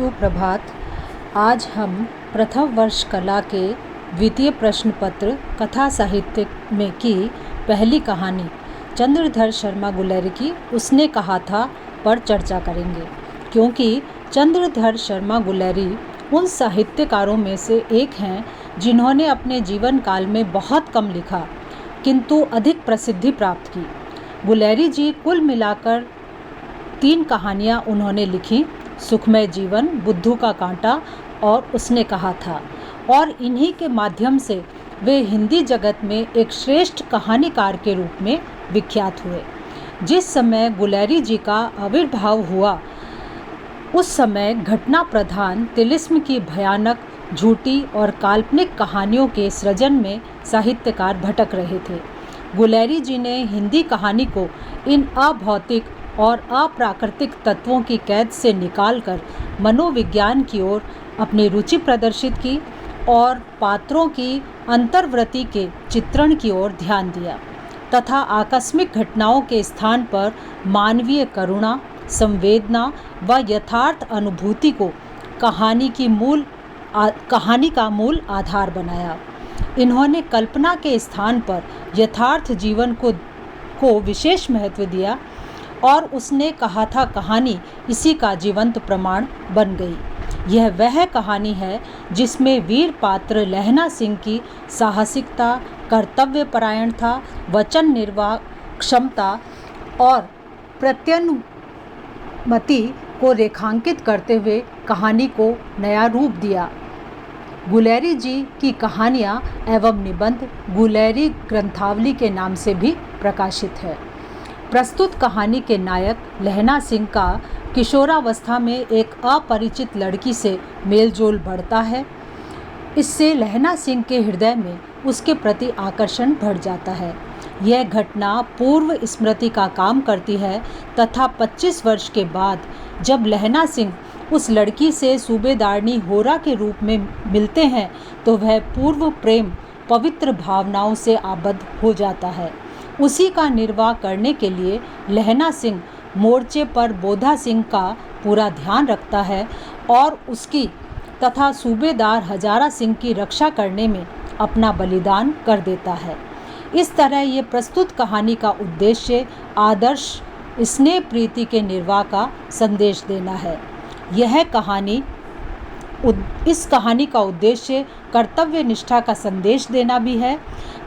सुप्रभात। आज हम प्रथम वर्ष कला के द्वितीय प्रश्न पत्र कथा साहित्य में की पहली कहानी चंद्रधर शर्मा गुलेरी की उसने कहा था पर चर्चा करेंगे, क्योंकि चंद्रधर शर्मा गुलेरी उन साहित्यकारों में से एक हैं जिन्होंने अपने जीवन काल में बहुत कम लिखा किंतु अधिक प्रसिद्धि प्राप्त की। गुलेरी जी कुल मिलाकर 3 कहानियाँ उन्होंने लिखी, सुखमय जीवन, बुद्धू का कांटा और उसने कहा था, और इन्हीं के माध्यम से वे हिंदी जगत में एक श्रेष्ठ कहानीकार के रूप में विख्यात हुए। जिस समय गुलेरी जी का आविर्भाव हुआ उस समय घटना प्रधान तिलिस्म की भयानक, झूठी और काल्पनिक कहानियों के सृजन में साहित्यकार भटक रहे थे। गुलेरी जी ने हिंदी कहानी को इन अभौतिक और अप्राकृतिक तत्वों की कैद से निकालकर मनोविज्ञान की ओर अपनी रुचि प्रदर्शित की और पात्रों की अंतर्वृत्ति के चित्रण की ओर ध्यान दिया तथा आकस्मिक घटनाओं के स्थान पर मानवीय करुणा, संवेदना व यथार्थ अनुभूति को कहानी का मूल आधार बनाया। इन्होंने कल्पना के स्थान पर यथार्थ जीवन को विशेष महत्व दिया और उसने कहा था कहानी इसी का जीवंत प्रमाण बन गई। यह वह कहानी है जिसमें वीर पात्र लहना सिंह की साहसिकता, कर्तव्यपरायणता, वचन निर्वाह क्षमता और प्रत्यनुमति को रेखांकित करते हुए कहानी को नया रूप दिया। गुलेरी जी की कहानियाँ एवं निबंध गुलेरी ग्रंथावली के नाम से भी प्रकाशित है। प्रस्तुत कहानी के नायक लहना सिंह का किशोरावस्था में एक अपरिचित लड़की से मेलजोल बढ़ता है। इससे लहना सिंह के हृदय में उसके प्रति आकर्षण बढ़ जाता है। यह घटना पूर्व स्मृति का काम करती है तथा 25 वर्ष के बाद जब लहना सिंह उस लड़की से सूबेदारनी होरा के रूप में मिलते हैं तो वह पूर्व प्रेम पवित्र भावनाओं से आबद्ध हो जाता है। उसी का निर्वाह करने के लिए लहना सिंह मोर्चे पर बोधा सिंह का पूरा ध्यान रखता है और उसकी तथा सूबेदार हजारा सिंह की रक्षा करने में अपना बलिदान कर देता है। इस तरह ये प्रस्तुत कहानी का उद्देश्य आदर्श स्नेह प्रीति के निर्वाह का संदेश देना है। इस कहानी का उद्देश्य कर्तव्य निष्ठा का संदेश देना भी है।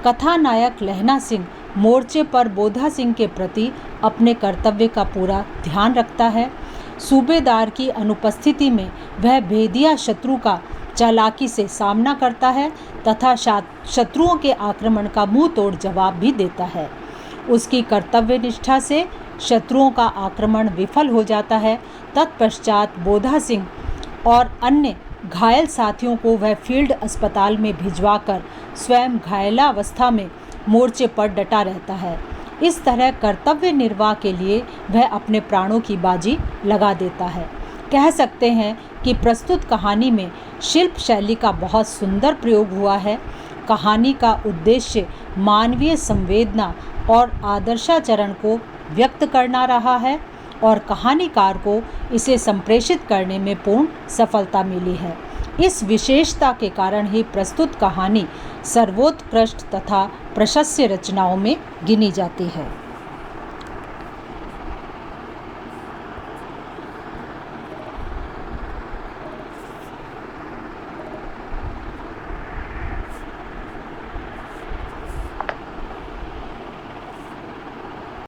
कथानायक लहना सिंह मोर्चे पर बोधा सिंह के प्रति अपने कर्तव्य का पूरा ध्यान रखता है। सूबेदार की अनुपस्थिति में वह भेदिया शत्रु का चालाकी से सामना करता है तथा शत्रुओं के आक्रमण का मुंह तोड़ जवाब भी देता है। उसकी कर्तव्य निष्ठा से शत्रुओं का आक्रमण विफल हो जाता है। तत्पश्चात बोधा सिंह और अन्य घायल साथियों को वह फील्ड अस्पताल में भिजवाकर स्वयं घायलावस्था में मोर्चे पर डटा रहता है। इस तरह कर्तव्य निर्वाह के लिए वह अपने प्राणों की बाजी लगा देता है। कह सकते हैं कि प्रस्तुत कहानी में शिल्प शैली का बहुत सुंदर प्रयोग हुआ है। कहानी का उद्देश्य मानवीय संवेदना और आदर्शाचरण को व्यक्त करना रहा है और कहानीकार को इसे संप्रेषित करने में पूर्ण सफलता मिली है। इस विशेषता के कारण ही प्रस्तुत कहानी सर्वोत्कृष्ट तथा प्रशस्य रचनाओं में गिनी जाती है।